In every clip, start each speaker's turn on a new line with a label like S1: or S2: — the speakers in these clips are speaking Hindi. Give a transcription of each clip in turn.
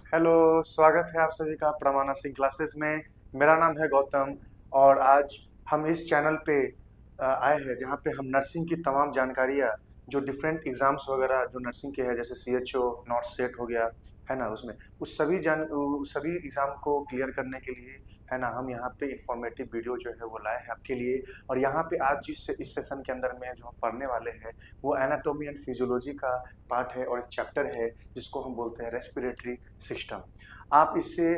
S1: हेलो। स्वागत है आप सभी का प्रमाणा सिंह क्लासेस में। मेरा नाम है गौतम और आज हम इस चैनल पे आए हैं जहाँ पे हम नर्सिंग की तमाम जानकारियाँ जो डिफरेंट एग्जाम्स वगैरह जो नर्सिंग के हैं जैसे सीएचओ नॉट सेट हो गया है ना, उसमें उस सभी एग्जाम को क्लियर करने के लिए है ना हम यहाँ पे इंफॉर्मेटिव वीडियो जो है वो लाए हैं आपके लिए। और यहाँ पे आज जिस इस सेशन के अंदर में जो हम पढ़ने वाले हैं वो एनाटॉमी एंड फिजियोलॉजी का पार्ट है और एक चैप्टर है जिसको हम बोलते हैं रेस्पिरेटरी सिस्टम। आप इससे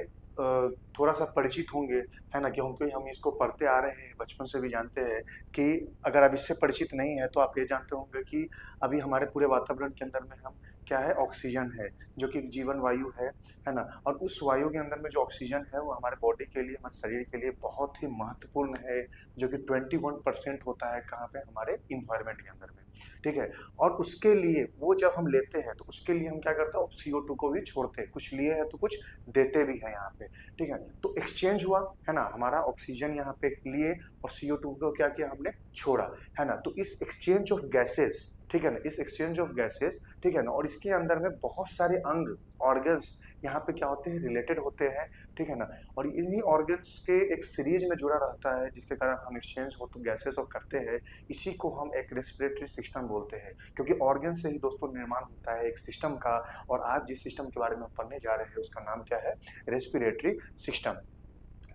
S1: थोड़ा सा परिचित होंगे है ना, क्योंकि हम इसको पढ़ते आ रहे हैं, बचपन से भी जानते हैं कि अगर आप इससे परिचित नहीं है तो आप ये जानते होंगे कि अभी हमारे पूरे वातावरण के अंदर में हम क्या है, ऑक्सीजन है जो कि एक जीवन वायु है ना। और उस वायु के अंदर में जो ऑक्सीजन है वो हमारे बॉडी के लिए, हमारे शरीर के लिए बहुत ही महत्वपूर्ण है, जो कि 21% होता है कहाँ पे, हमारे इन्वायरमेंट के अंदर में। ठीक है। और उसके लिए वो जब हम लेते हैं तो उसके लिए हम क्या करते हैं, CO2 को भी छोड़ते हैं, कुछ लिए हैं तो कुछ देते भी हैं यहाँ पे। ठीक है। तो एक्सचेंज हुआ है ना, हमारा ऑक्सीजन यहाँ पे लिए और CO2 को क्या किया, हमने छोड़ा है ना। तो इस एक्सचेंज ऑफ गैसेस, ठीक है ना, इस एक्सचेंज ऑफ गैसेस, ठीक है ना, और इसके अंदर में बहुत सारे अंग, ऑर्गन्स यहाँ पे क्या होते हैं, रिलेटेड होते हैं। ठीक है ना। और इन्हीं ऑर्गन्स के एक सीरीज में जुड़ा रहता है जिसके कारण हम एक्सचेंज हो तो गैसेस और करते हैं। इसी को हम एक रेस्पिरेटरी सिस्टम बोलते हैं, क्योंकि ऑर्गन से ही दोस्तों निर्माण होता है एक सिस्टम का। और आज जिस सिस्टम के बारे में हम पढ़ने जा रहे हैं उसका नाम क्या है, रेस्पिरेटरी सिस्टम।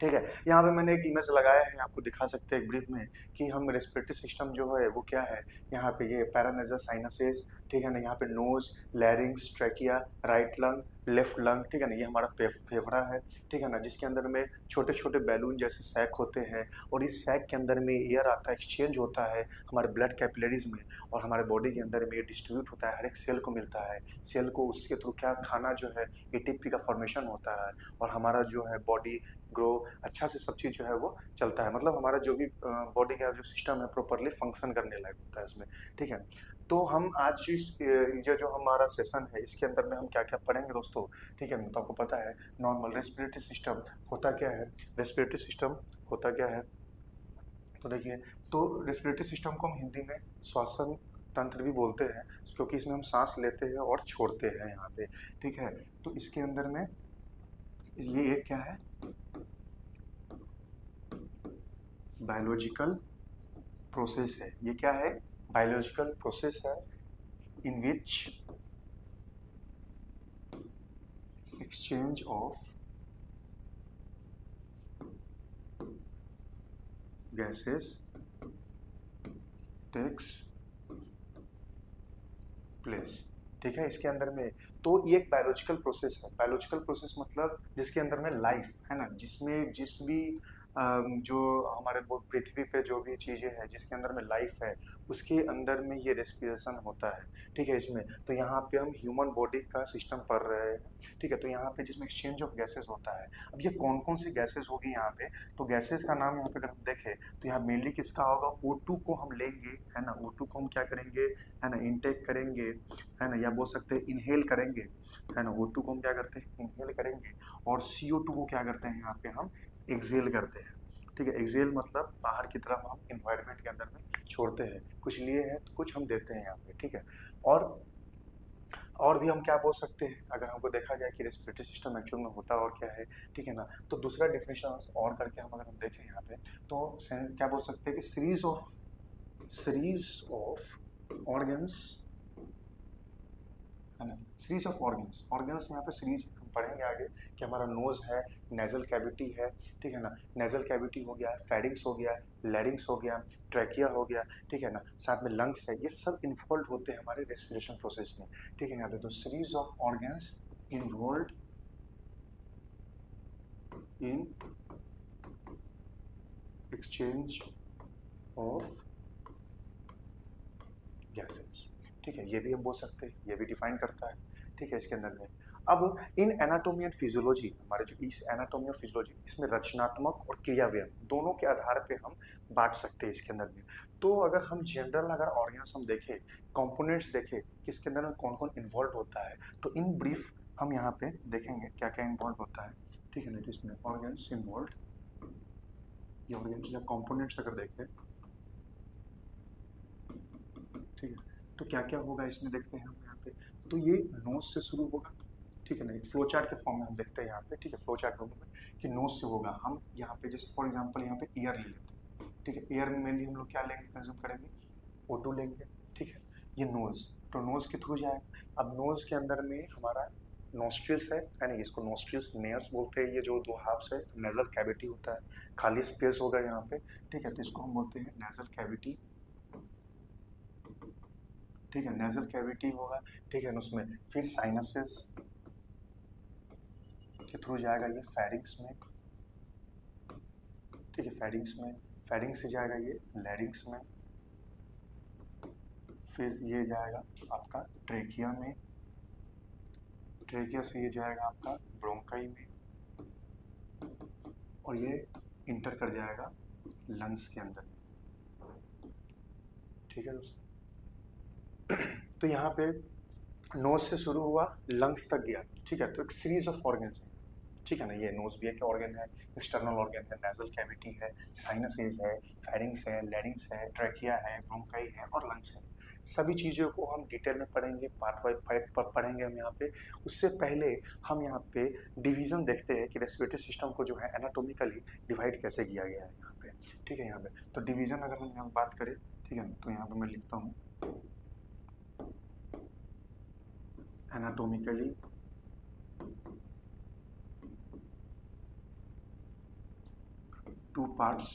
S1: ठीक है। यहाँ पे मैंने एक इमेज लगाया है, आपको दिखा सकते हैं एक ब्रीफ में कि हम रेस्पिरेटरी सिस्टम जो है वो क्या है। यहाँ पे ये पैरानेजल साइनसेस, ठीक है ना, यहाँ पे nose, larynx, trachea, right lung, left lung, ठीक है ना, ये हमारा फेफड़ा है। ठीक है ना, जिसके अंदर में छोटे छोटे बैलून जैसे सैक होते हैं और इस सैक के अंदर में एयर आता है, एक्सचेंज होता है हमारे ब्लड कैपिलरीज में और हमारे बॉडी के अंदर में ये डिस्ट्रीब्यूट होता है, हर एक सेल को मिलता है। सेल को उसके थ्रू क्या खाना जो है, एटीपी का फॉर्मेशन होता है और हमारा जो है बॉडी ग्रो अच्छा से सब चीज़ जो है वो चलता है, मतलब हमारा जो भी बॉडी का जो सिस्टम है प्रॉपरली फंक्शन करने लायक होता है उसमें। ठीक है। तो हम आज ये जो हमारा सेशन है इसके अंदर में हम क्या क्या पढ़ेंगे दोस्तों। ठीक है, तो आपको पता है नॉर्मल रेस्पिरेटरी सिस्टम होता क्या है। रेस्पिरेटरी सिस्टम होता क्या है, तो देखिए, तो रेस्पिरेटरी सिस्टम को हम हिंदी में श्वसन तंत्र भी बोलते हैं, क्योंकि इसमें हम सांस लेते हैं और छोड़ते हैं यहाँ पे। ठीक है। तो इसके अंदर में ये एक क्या है, बायोलॉजिकल प्रोसेस है। ये क्या है, बायोलॉजिकल प्रोसेस है in which exchange of gases takes place. ठीक है, इसके अंदर में तो ये एक बायोलॉजिकल प्रोसेस है। बायोलॉजिकल प्रोसेस मतलब जिसके अंदर में लाइफ है ना, जिसमें जिस भी जो हमारे पृथ्वी पे जो भी चीजें हैं जिसके अंदर में लाइफ है उसके अंदर में ये रेस्पिरेशन होता है। ठीक है। इसमें तो यहाँ पे हम ह्यूमन बॉडी का सिस्टम पढ़ रहे हैं। ठीक है। तो यहाँ पे जिसमें एक्सचेंज ऑफ गैसेस होता है, अब ये कौन कौन सी गैसेस होगी यहाँ पे, तो गैसेस का नाम यहाँ पे अगर हम देखें तो यहाँ मेनली किसका होगा, O2 को हम लेंगे है ना। O2 को हम क्या करेंगे है ना, इनटेक करेंगे है ना, या बोल सकते हैं इनहेल करेंगे है ना। O2 को हम क्या करते हैं, इनहेल करेंगे। और CO2 को क्या करते हैं यहाँ पे हम एक्सेल करते हैं। ठीक है। एक्सेल मतलब बाहर की तरफ हम इन्वायरमेंट के अंदर में छोड़ते हैं, कुछ लिए हैं तो कुछ हम देते हैं यहाँ पे। ठीक है। और और भी हम क्या बोल सकते हैं, अगर हमको देखा जाए कि रेस्पिरेटरी सिस्टम एक्चुअल में होता और क्या है। ठीक है ना, तो दूसरा डिफिनेशन और करके हम अगर हम देखें यहाँ पे तो क्या बोल सकते हैं कि सीरीज ऑफ ऑर्गन्स है ना। सीरीज ऑफ ऑर्गन्स, ऑर्गन्स यहाँ पे सीरीज हम पढ़ेंगे आगे कि हमारा नोज है, नेजल कैविटी है। ठीक है ना, नेजल कैविटी हो गया, फेरिंग्स हो गया, लैरिंग्स हो गया, ट्रैकिया हो गया। ठीक है ना, साथ में लंग्स है, ये सब इन्वॉल्व होते हैं हमारे रेस्पिरेशन प्रोसेस में। ठीक है। यहाँ पे तो series of organs involve in exchange of gases. ठीक है, ये भी हम बोल सकते हैं, ये भी डिफाइन करता है। ठीक है। इसके अंदर में अब इन एनाटोमी एंड फिजियोलॉजी, हमारे जो इस एनाटोमी और फिजियोलॉजी, इसमें रचनात्मक और क्रियाव्यय दोनों के आधार पे हम बांट सकते हैं इसके अंदर में। तो अगर हम जनरल अगर ऑर्गन्स हम देखें, कंपोनेंट्स देखें कि इसके अंदर में कौन कौन इन्वॉल्व होता है, तो इन ब्रीफ हम यहाँ पे देखेंगे क्या क्या इन्वॉल्व होता है। ठीक है ना, तो इसमें ऑर्गन्स इन्वॉल्व, ये ऑर्गन्स या कंपोनेंट्स अगर देखें, ठीक है, तो क्या क्या होगा इसमें देखते हैं हम यहाँ पे। तो ये नोज से शुरू होगा, ठीक है ना, एक फ्लो चार्ट के फॉर्म में हम देखते हैं यहाँ पे, ठीक है, फ्लो चार्ट में कि नोज से होगा। हम यहाँ पे जैसे फॉर एग्जांपल यहाँ पे ईयर ले लेते हैं, ठीक है, ईयर में मेनली हम लोग क्या लेंगे, कंज्यूम करेंगे, O2 लेंगे, ठीक है। ये नोज, तो नोज के थ्रू जाएगा। अब नोज के अंदर में हमारा नोस्ट्रिल्स है यानी इसको नोस्ट्रिल्स नेयर्स बोलते हैं, ये जो दो हाफ्स है, नेजल कैविटी होता है, खाली स्पेस होगा यहाँ पे, ठीक है, तो इसको हम बोलते हैं नेजल कैविटी, ठीक है, नेजल कैविटी होगा, ठीक है, उसमें फिर साइनसेस के थ्रू जाएगा ये फेरिंग्स में, ठीक है, फेरिंग्स में, फेरिंग्स से जाएगा ये लैरिंग्स में, फिर ये जाएगा आपका ट्रेकिया में, ट्रेकिया से ये जाएगा आपका ब्रोंकाई में, और ये इंटर कर जाएगा लंग्स के अंदर, ठीक है दोस्तों। तो यहाँ पे नोज से शुरू हुआ, लंग्स तक गया, ठीक है, तो एक सीरीज ऑफ ऑर्गन्स है, ठीक है ना, ये नोज भी एक ऑर्गन है, एक्सटर्नल ऑर्गन है, नेजल कैविटी है, साइनसेस है, फेरिंग्स है, लैरिंग्स है, ट्रैकिया है, ब्रोंकाई है और लंग्स है। सभी चीज़ों को हम डिटेल में पढ़ेंगे, पार्ट बाय पार्ट पढ़ेंगे हम यहाँ पे। उससे पहले हम यहाँ पे डिवीजन देखते हैं कि रेस्पिरेटरी सिस्टम को जो है एनाटॉमिकली डिवाइड कैसे किया गया है यहाँ पे, ठीक है। यहाँ पे तो डिवीजन अगर हम यहाँ बात करें, ठीक है, तो यहाँ पे मैं लिखता हूँ एनाटॉमिकली टू पार्ट्स,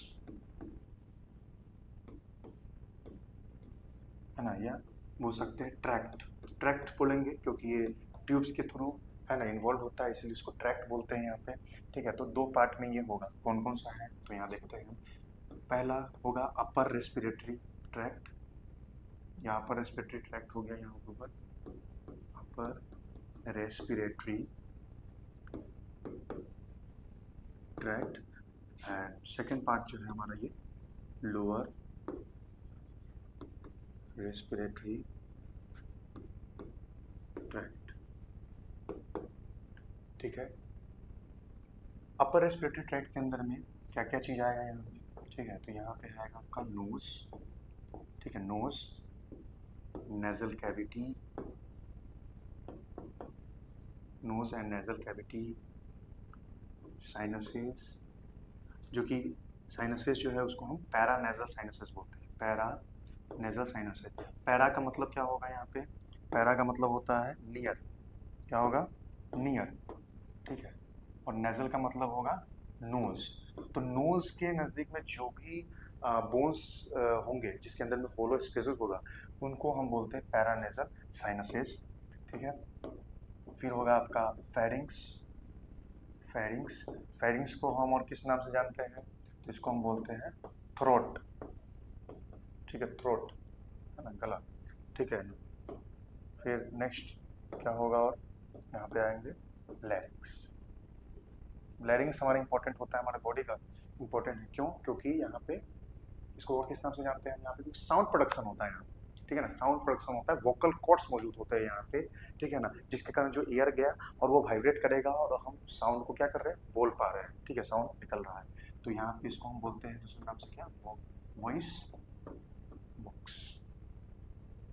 S1: है ना, या बोल सकते हैं ट्रैक्ट, ट्रैक्ट बोलेंगे क्योंकि ये ट्यूब्स के थ्रू है ना इन्वॉल्व होता है, इसलिए इसको ट्रैक्ट बोलते हैं यहाँ पे, ठीक है। तो दो पार्ट में ये होगा, कौन कौन सा है तो यहाँ देखते हैं। पहला होगा अपर रेस्पिरेटरी ट्रैक्ट, या अपर रेस्पिरेटरी ट्रैक्ट हो गया यहाँ ऊपर, upper respiratory tract, and second part जो है हमारा ये लोअर रेस्पिरेटरी ट्रैक्ट, ठीक है। अपर रेस्पिरेटरी ट्रैक्ट के अंदर में क्या क्या चीज़ आएगा यहाँ पे, ठीक है, तो यहाँ पे आएगा आपका नोज, ठीक है, nose, nasal cavity, nose and nasal cavity, sinuses, जो कि साइनसेस जो है उसको हम पैरा नेजल साइनसेस बोलते हैं, पैरा नेजल साइनसेस। पैरा का मतलब क्या होगा यहाँ पे, पैरा का मतलब होता है नियर, क्या होगा, नियर, ठीक है, और नेजल का मतलब होगा नोज। तो नोज के नज़दीक में जो भी बोन्स होंगे जिसके अंदर में होलो स्पेसेस होगा उनको हम बोलते हैं पैरानेजल साइनसेस, ठीक है। फिर होगा आपका फेरिंग्स, फेरिंग्स, फेरिंग्स को हम और किस नाम से जानते हैं, तो इसको हम बोलते हैं थ्रोट, ठीक है, थ्रोट, है ना, गला, ठीक है। फिर नेक्स्ट क्या होगा, और यहाँ पे आएंगे लैरिंग्स। लैरिंग्स हमारा इंपॉर्टेंट होता है, हमारे बॉडी का इंपॉर्टेंट है, क्यों, क्योंकि यहाँ पे इसको और किस नाम से जानते हैं, यहाँ पे साउंड प्रोडक्शन होता है यहाँ, ठीक है ना, साउंड प्रोडक्शन होता है, वोकल कॉर्ड्स मौजूद होते हैं यहाँ पे, ठीक है ना, जिसके कारण जो एयर गया और वो वाइब्रेट करेगा और हम साउंड को क्या कर रहे हैं, बोल पा रहे हैं, ठीक है, साउंड निकल रहा है। तो यहाँ पे इसको हम बोलते हैं दूसरे नाम से क्या, वॉइस बॉक्स,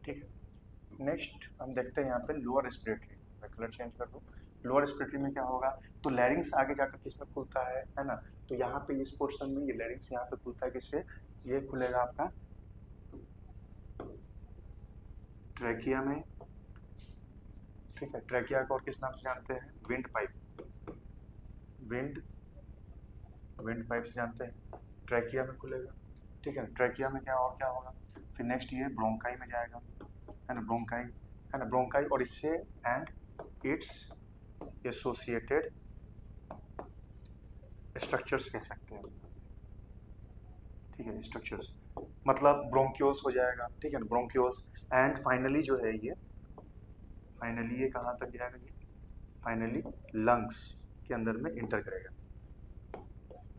S1: ठीक है। नेक्स्ट हम देखते हैं यहाँ पे लोअर रेस्पिरेटरी, मैं कलर चेंज कर दूँ। लोअर रेस्पिरेटरी में क्या होगा, तो लैरिंग्स आगे जाकर किसमें खुलता है ना, तो यहाँ पे इस पोर्शन में ये लैरिंग्स यहाँ पे खुलता है, किससे, ये खुलेगा आपका ट्रैकिया में, ठीक है, ट्रैकिया को और किस नाम से जानते हैं, wind pipe, wind wind pipe से जानते हैं, ट्रैकिया में खुलेगा, ठीक है, ट्रैकिया में क्या और क्या होगा। फिर नेक्स्ट ये ब्रोंकाई में जाएगा, है ना, ब्रोंकाई, है ना, ब्रोंकाई, और इससे एंड इट्स एसोसिएटेड स्ट्रक्चर्स कह सकते हैं, ठीक है, स्ट्रक्चर्स मतलब ब्रोंक्योल्स हो जाएगा, ठीक है ना, ब्रोंक्योल्स, एंड फाइनली जो है ये, फाइनली ये कहाँ तक जाएगा, ये फाइनली लंग्स के अंदर में इंटर करेगा,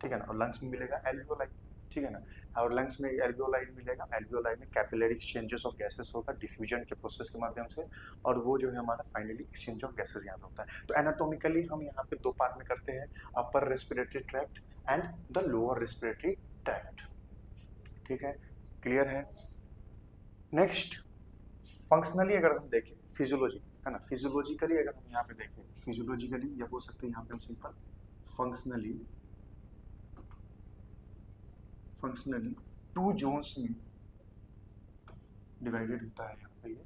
S1: ठीक है ना, और लंग्स में मिलेगा एल्वियोलाई, ठीक है ना, और लंग्स में एल्वियोलाई मिलेगा, एल्वियोलाई में कैपिलरी एक्सचेंजेस ऑफ गैसेस होगा डिफ्यूजन के प्रोसेस के माध्यम से, और वो जो है हमारा फाइनली एक्सचेंज ऑफ गैसेस यहाँ पे होता है। तो एनाटॉमिकली हम यहाँ पे दो पार्ट में करते हैं, upper respiratory tract and the lower respiratory tract, ठीक है, क्लियर है। नेक्स्ट फंक्शनली अगर हम देखें, फिजियोलॉजी, है ना, फिजियोलॉजिकली अगर हम यहाँ पे देखें, फिजियोलॉजिकली, या बोल सकते हैं यहाँ पे हम सिंपल फंक्शनली, टू जोन्स में डिवाइडेड होता है यहाँ पे ये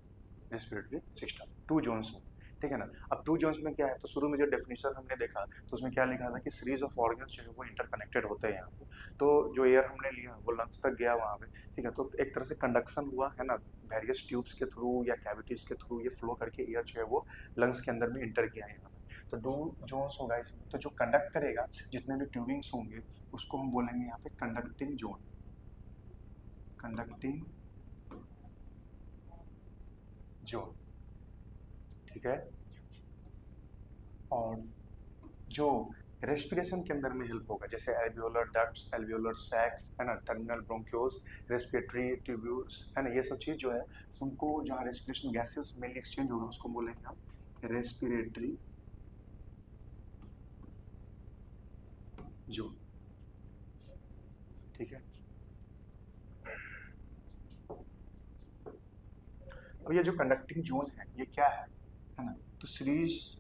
S1: रेस्पिरेटरी सिस्टम, टू जोन्स में, ठीक है ना। अब टू जोन्स में क्या है, तो शुरू में जो डेफिनेशन हमने देखा तो उसमें क्या लिखा था कि सीरीज ऑफ ऑर्गन्स जो है वो इंटरकनेक्टेड होते हैं यहाँ पे। तो जो एयर हमने लिया वो लंग्स तक गया वहाँ पे, ठीक है, तो एक तरह से कंडक्शन हुआ है ना, वेरियस ट्यूब्स के थ्रू या कैविटीज के थ्रू ये फ्लो करके एयर जो है वो लंग्स के अंदर में इंटर किया है यहाँ पे। तो टू जोन्स होगा इसमें, तो जो कंडक्ट करेगा जितने भी ट्यूबिंग्स होंगे उसको हम बोलेंगे यहाँ पे कंडक्टिंग जोन, कंडक्टिंग जोन, ठीक है। और जो रेस्पिरेशन के अंदर में हेल्प होगा, जैसे एल्वियोलर डक्ट्स, एल्वियोलर सैक, है ना, टर्मिनल ब्रोंक्योल्स, रेस्पिरेटरी ट्यूब्यूल्स, है ना, ये सब चीज़ जो है उनको जहाँ रेस्पिरेशन गैसेस मेनली एक्सचेंज होगा उसको बोलेंगे हम रेस्पिरेटरी जोन, ठीक है। अब ये जो कंडक्टिंग जोन है ये क्या है ना, तो series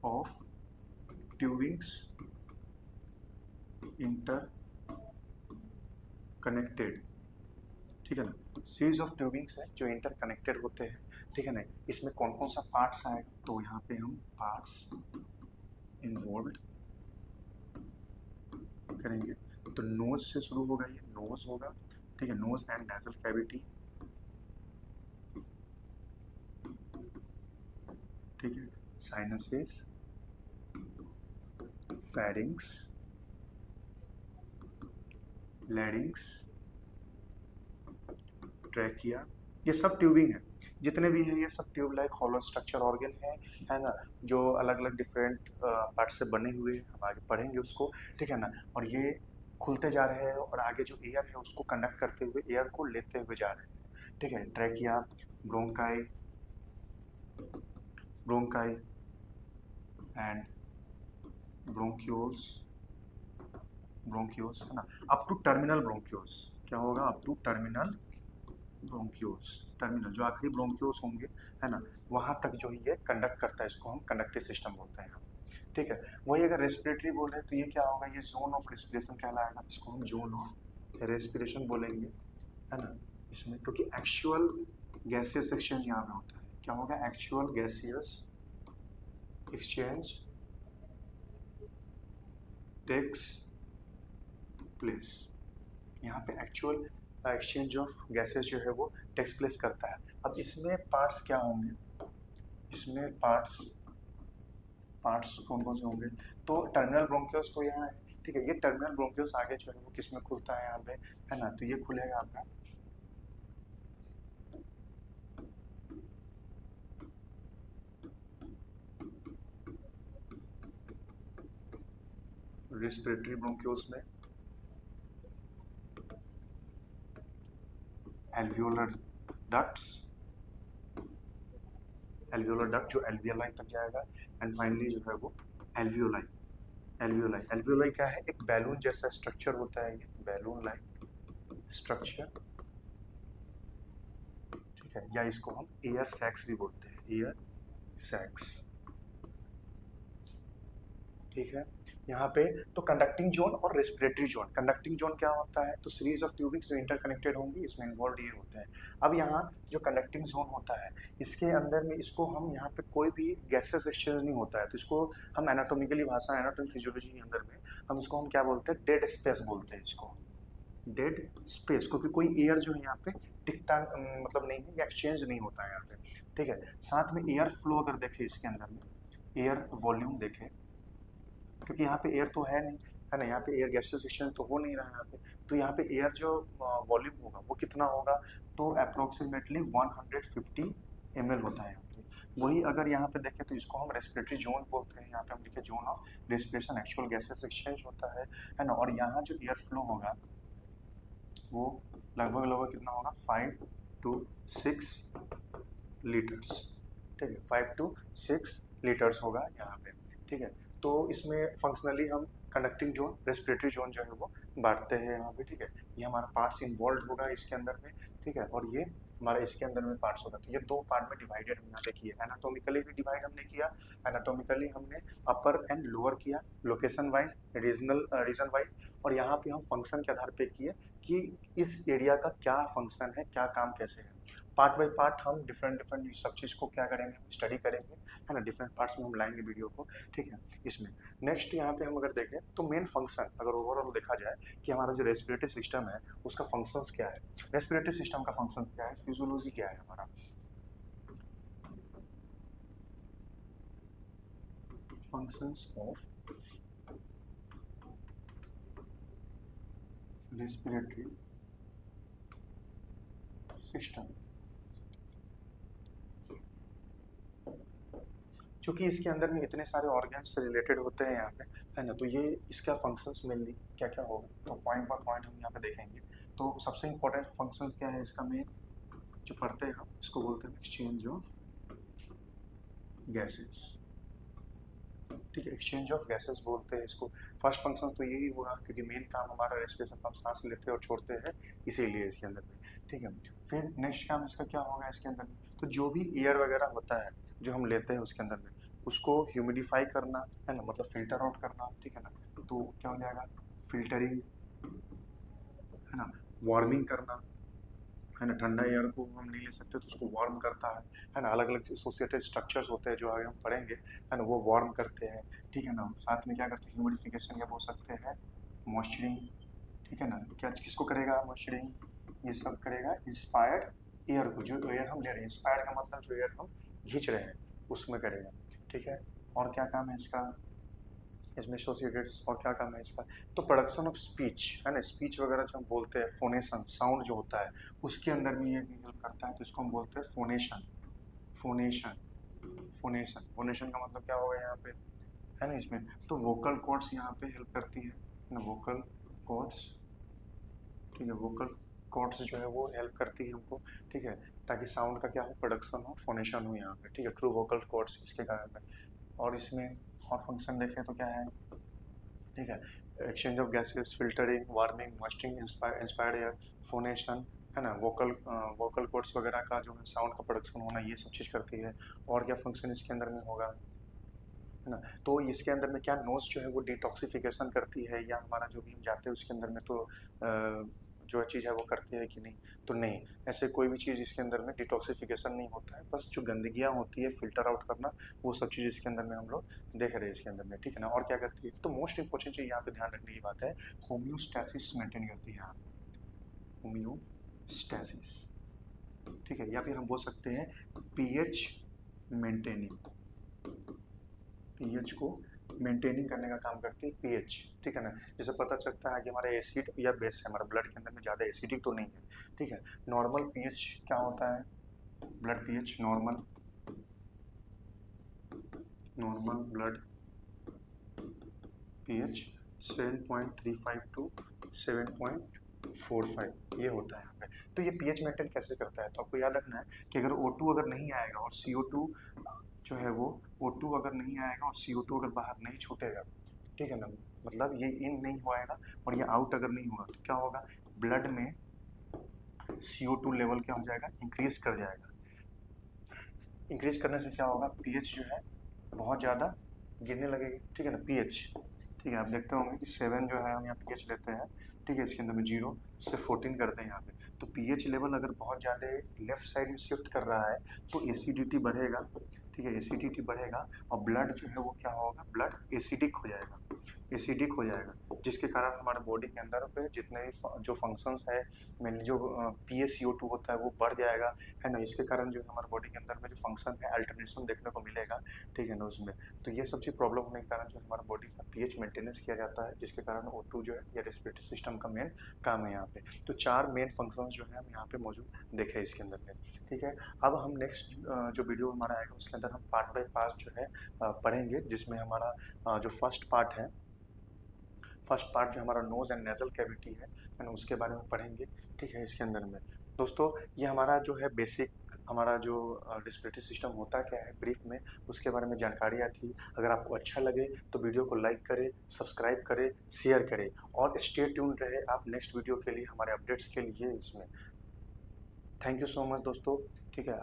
S1: of tubings inter connected, ठीक है ना, सीरीज ऑफ ट्यूबिंग्स है जो इंटर कनेक्टेड होते हैं, ठीक है ना। इसमें कौन कौन सा पार्ट्स आएगा, तो यहाँ पे हम पार्ट्स इन्वॉल्व करेंगे। तो नोज से शुरू होगा, ये नोज होगा, ठीक है, नोज एंड नेजल कैविटी, ठीक है, साइनसेस, फेरिंग्स, लैरिंग्स, ट्रैकिया, ये सब ट्यूबिंग है, जितने भी हैं ये सब tube like hollow structure organ है ना, जो अलग अलग डिफरेंट पार्ट से बने हुए हैं, हम आगे पढ़ेंगे उसको, ठीक है ना। और ये खुलते जा रहे हैं और आगे जो एयर है उसको कंडक्ट करते हुए एयर को लेते हुए जा रहे हैं, ठीक है। Trachea, bronchi, bronchi and bronchioles, bronchioles, है ना, अप टू टर्मिनल ब्रोंक्यूल्स, क्या होगा, up to terminal bronchioles, terminal जो आखिरी ब्रोंक्यूल्स होंगे, है ना, वहां तक जो ये कंडक्ट करता है, इसको हम कंडक्टिव सिस्टम बोलते हैं, ठीक है। वही अगर रेस्पिरेटरी बोल रहे हैं तो ये क्या होगा, ये जोन ऑफ रेस्पिरेशन कहलाएगा, इसको हम जोन ऑफ रेस्पिरेशन बोलेंगे, है ना। इसमें क्योंकि एक्चुअल गैसियस एक्सचेंज यहाँ पे होता है, क्या होगा, actual gaseous exchange takes place, यहाँ पे एक्चुअल एक्सचेंज ऑफ गैसेस जो है वो टेक्स प्लेस करता है। अब इसमें पार्ट्स क्या होंगे, इसमें पार्ट्स कौन कौन से होंगे, तो टर्मिनल ब्रोंकियल्स तो यहाँ है, ठीक है, ये टर्मिनल ब्रोंकियल्स आगे जो है वो किस में खुलता है यहाँ पे, है ना, तो ये खुलेगा आपका रेस्पिरेटरी ब्रोंकियल्स में, एल्वियोलर डक्ट्स, एल्वियोलर डक्ट जो एल्वियोलाई तक जाएगा, एंड फाइनली जो है वो एल्वियोलाई, एल्वियोलाई, एल्वियोलाई क्या है, एक बैलून जैसा स्ट्रक्चर होता है, ये बैलून लाइक स्ट्रक्चर, ठीक है, या इसको हम एयर सैक्स भी बोलते हैं, एयर सैक्स, ठीक है। यहाँ पे तो कंडक्टिंग जोन और रेस्पिरेटरी जोन, कंडक्टिंग जोन क्या होता है, तो सीरीज ऑफ ट्यूबिंग्स जो इंटरकनेक्टेड होंगी इसमें इन्वॉल्व ये होते हैं। अब यहाँ जो कंडक्टिंग जोन होता है इसके अंदर में इसको हम यहाँ पे कोई भी गैसेस एक्सचेंज नहीं होता है, तो इसको हम एनाटोमिकली भाषा, एनाटोमी फिजियोलॉजी के अंदर में हम इसको हम क्या बोलते हैं, डेड स्पेस बोलते हैं इसको, डेड स्पेस, क्योंकि कोई एयर जो है यहाँ पे टिकटा मतलब नहीं है, एक्सचेंज नहीं होता है यहाँ पे, ठीक है। साथ में एयर फ्लो अगर देखें इसके अंदर में, एयर वॉल्यूम देखें, क्योंकि यहाँ पे एयर तो है नहीं, है ना, यहाँ पे एयर गैसेस एक्सचेंज तो हो नहीं रहा है यहाँ पे, तो यहाँ पे एयर जो वॉल्यूम होगा वो कितना होगा, तो अप्रोक्सीमेटली 150 ml होता है यहाँ पे। वही अगर यहाँ पे देखें तो इसको हम रेस्पिरेटरी जोन बोलते हैं, यहाँ पे हम लिखे zone of respiration, actual gases exchange होता है ना। और यहाँ जो एयर फ्लो होगा वो लगभग लगभग कितना होगा, 5 to 6 लीटर्स, ठीक है, 5 to 6 लीटर्स होगा यहाँ पे, ठीक है। तो इसमें फंक्शनली हम कंडक्टिंग जोन, रेस्पिरेटरी जोन जो है वो बांटते हैं यहाँ पे, ठीक है। ये हमारा पार्ट्स इन्वॉल्व होगा इसके अंदर में, ठीक है, और ये हमारा इसके अंदर में पार्ट्स होगा। तो ये दो पार्ट में डिवाइडेड हम यहाँ पे किए, एनाटोमिकली भी डिवाइड हमने किया, एनाटोमिकली हमने अपर एंड लोअर किया, लोकेशन वाइज, रीजन वाइज, और यहाँ पे हम फंक्शन के आधार पे किए कि इस एरिया का क्या फंक्शन है, क्या काम कैसे है। पार्ट बाय पार्ट हम डिफरेंट डिफरेंट सब चीज़ को क्या करेंगे, हम स्टडी करेंगे, है ना, डिफरेंट पार्ट्स में हम लाएंगे वीडियो को, ठीक है। इसमें नेक्स्ट यहाँ पे हम अगर देखें तो मेन फंक्शन अगर ओवरऑल देखा जाए कि हमारा जो रेस्पिरेटरी सिस्टम है उसका फंक्शंस क्या है, रेस्पिरेटरी सिस्टम का फंक्शन क्या है, फिजियोलॉजी क्या है हमारा, फंक्शंस ऑफ रेस्पिरेटरी सिस्टम। क्योंकि इसके अंदर में इतने सारे ऑर्गन्स से रिलेटेड होते हैं यहाँ पे, है ना, तो ये इसका फंक्शंस मेनली क्या क्या होगा, तो पॉइंट बाय पॉइंट हम यहाँ पे देखेंगे। तो सबसे इंपॉर्टेंट फंक्शंस क्या है इसका मेन, जो पढ़ते हैं हम इसको बोलते हैं एक्सचेंज ऑफ गैसेस, ठीक है, एक्सचेंज ऑफ गैसेस बोलते हैं इसको। फर्स्ट फंक्शन तो यही हुआ क्योंकि मेन काम हमारा रेस्पिरेशन, हम सांस लेते हैं और छोड़ते हैं, इसीलिए इसके अंदर में, ठीक है। फिर नेक्स्ट काम इसका क्या होगा इसके अंदर में, तो जो भी एयर वगैरह होता है जो हम लेते हैं उसके अंदर में, उसको ह्यूमिडिफाई करना, है ना, मतलब फिल्टर आउट करना, ठीक है ना, तो क्या हो जाएगा, फिल्टरिंग, है ना, वार्मिंग करना, है ना, ठंडा एयर को हम नहीं ले सकते तो उसको वार्म करता है ना, अलग अलग एसोसिएटेड स्ट्रक्चर्स होते हैं जो आगे हम पढ़ेंगे, है ना, वो वार्म करते हैं, ठीक है ना। साथ में क्या करते हैं, ह्यूमिडिफिकेशन या बोल सकते हैं मॉइस्चरिंग, ठीक है ना, क्या किसको करेगा मॉइस्चरिंग, ये सब करेगा इंस्पायर्ड एयर को, जो एयर हम ले रहे हैं, इंस्पायर्ड का मतलब जो एयर हम खींच रहे हैं उसमें करेगा, ठीक है। और क्या काम है इसका, इसमें एसोसिएटेड, और क्या काम है इसका, तो प्रोडक्शन ऑफ स्पीच, है ना, स्पीच वगैरह जो हम बोलते हैं, फोनेशन साउंड जो होता है उसके अंदर में ये भी हेल्प करता है, तो इसको हम बोलते हैं फोनेशन, फोनेशन, फोनेशन, फोनेशन का मतलब क्या होगा यहाँ पे, है ना, इसमें तो वोकल कॉर्ड्स यहाँ पे हेल्प करती है ना, वोकल कॉर्ड्स, ठीक है, वोकल कॉर्ड्स जो है वो हेल्प करती है हमको, ठीक है, ताकि साउंड का क्या हो, प्रोडक्शन हो, फोनेशन हो यहाँ पे, ठीक है, ट्रू वोकल कॉर्ड्स इसके कारण है। और इसमें और फंक्शन देखें तो क्या है, ठीक है, exchange of gases, filtering, warming, moisturising, inspired air, phonation, है ना, वोकल कॉर्ड्स वगैरह का जो है साउंड का प्रोडक्शन होना, ये सब चीज़ करती है। और क्या फंक्शन इसके अंदर में होगा, है ना, तो इसके अंदर में क्या, नोज जो है वो डिटॉक्सिफिकेशन करती है, या हमारा जो भी हम जाते हैं उसके अंदर में तो जो चीज़ है वो करती है कि नहीं, तो नहीं, ऐसे कोई भी चीज़ इसके अंदर में डिटॉक्सिफिकेशन नहीं होता है, बस जो गंदगियाँ होती है फिल्टर आउट करना, वो सब चीज़ इसके अंदर में हम लोग देख रहे हैं इसके अंदर में, ठीक है ना। और क्या करती है, तो मोस्ट इंपॉर्टेंट चीज़ यहाँ पे ध्यान रखने की बात है, होम्योस्टैसिस मेंटेन करती है यहाँ पे, होम्योस्टैसिस, ठीक है, या फिर हम बोल सकते हैं पीएच मेंटेनिंग, पीएच को मेंटेनिंग करने का काम करती है पीएच, ठीक है ना। जैसे पता चलता है कि हमारा एसिड या बेस है, हमारा ब्लड के अंदर में ज़्यादा एसिडिक तो नहीं है, ठीक है। नॉर्मल पीएच क्या होता है, blood pH normal, normal blood pH 7.35 to 7.45 ये होता है यहाँ पे। तो ये पीएच मेंटेन कैसे करता है, तो आपको याद रखना है कि अगर O2 अगर नहीं आएगा और CO2 जो है वो, O2 अगर नहीं आएगा और CO2 अगर बाहर नहीं छूटेगा, ठीक है ना, मतलब ये इन नहीं होएगा और ये आउट अगर नहीं हुआ तो क्या होगा, ब्लड में CO2 लेवल क्या हो जाएगा, इंक्रीज कर जाएगा। इंक्रीज करने से क्या होगा, पीएच जो है बहुत ज़्यादा गिरने लगेगी, ठीक है ना, पीएच, ठीक है, आप देखते होंगे कि 7 जो है हम यहाँ पीएच लेते हैं, ठीक है, इसके अंदर में 0 से 14 करते हैं यहाँ पे, तो पीएच लेवल अगर बहुत ज़्यादा लेफ्ट साइड में शिफ्ट कर रहा है तो एसिडिटी बढ़ेगा, ठीक है, एसिडिटी बढ़ेगा और ब्लड जो है वो क्या होगा, ब्लड एसिडिक हो जाएगा, एसिडिक हो जाएगा, जिसके कारण हमारे बॉडी के अंदर पे जितने भी जो फंक्शंस है, मेनली जो PaCO2 होता है वो बढ़ जाएगा, है ना, इसके कारण जो है हमारे बॉडी के अंदर में जो फंक्शन है अल्टरनेशन देखने को मिलेगा, ठीक है ना, उसमें तो ये सब चीज़ प्रॉब्लम होने के कारण जो हमारा बॉडी का पीएच मेंटेनेंस किया जाता है, जिसके कारण O2 जो है या रेस्पिरेटरी सिस्टम का मेन काम है यहाँ पे। तो 4 मेन फंक्शंस जो है हम यहाँ पे मौजूद देखे इसके अंदर में, ठीक है। अब हम नेक्स्ट जो वीडियो हमारा आएगा उसके अंदर हम पार्ट बाय पार्ट जो है पढ़ेंगे, जिसमें हमारा जो फर्स्ट पार्ट जो हमारा नोज एंड नेजल कैविटी है ना, उसके बारे में पढ़ेंगे, ठीक है, इसके अंदर में। दोस्तों ये हमारा जो है बेसिक, हमारा जो रेस्पिरेटरी सिस्टम होता क्या है ब्रीफ में, उसके बारे में जानकारियाँ थी। अगर आपको अच्छा लगे तो वीडियो को लाइक करें, सब्सक्राइब करें, शेयर करें और स्टे ट्यून्ड रहे आप नेक्स्ट वीडियो के लिए, हमारे अपडेट्स के लिए इसमें। थैंक यू सो मच दोस्तों। ठीक है।